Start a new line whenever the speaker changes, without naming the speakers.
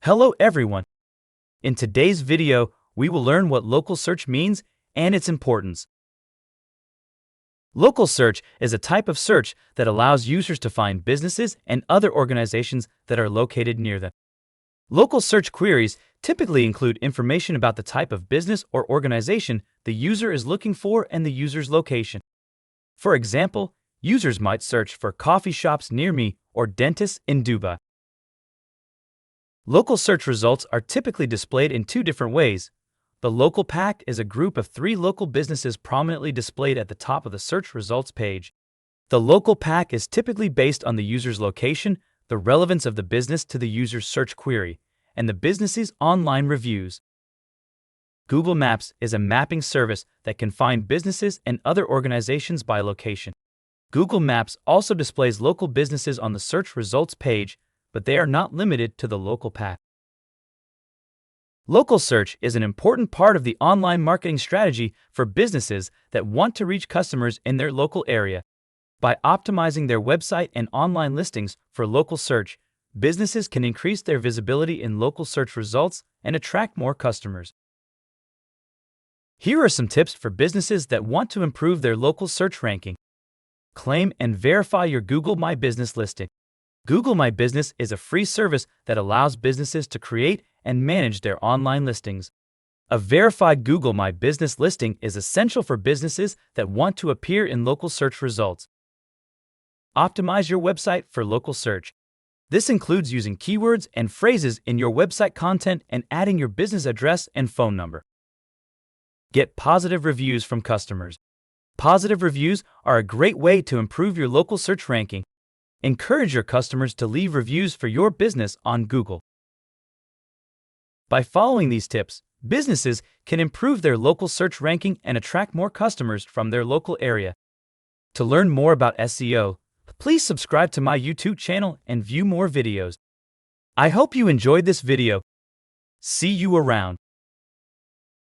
Hello everyone! In today's video, we will learn what local search means and its importance. Local search is a type of search that allows users to find businesses and other organizations that are located near them. Local search queries typically include information about the type of business or organization the user is looking for and the user's location. For example, users might search for coffee shops near me or dentists in Dubai. Local search results are typically displayed in two different ways. The local pack is a group of 3 local businesses prominently displayed at the top of the search results page. The local pack is typically based on the user's location, the relevance of the business to the user's search query, and the business's online reviews. Google Maps is a mapping service that can find businesses and other organizations by location. Google Maps also displays local businesses on the search results page, but they are not limited to the local pack. Local search is an important part of the online marketing strategy for businesses that want to reach customers in their local area. By optimizing their website and online listings for local search, businesses can increase their visibility in local search results and attract more customers. Here are some tips for businesses that want to improve their local search ranking. Claim and verify your Google My Business listing. Google My Business is a free service that allows businesses to create and manage their online listings. A verified Google My Business listing is essential for businesses that want to appear in local search results. Optimize your website for local search. This includes using keywords and phrases in your website content and adding your business address and phone number. Get positive reviews from customers. Positive reviews are a great way to improve your local search ranking. Encourage your customers to leave reviews for your business on Google. By following these tips, businesses can improve their local search ranking and attract more customers from their local area. To learn more about SEO, please subscribe to my YouTube channel and view more videos. I hope you enjoyed this video. See you around.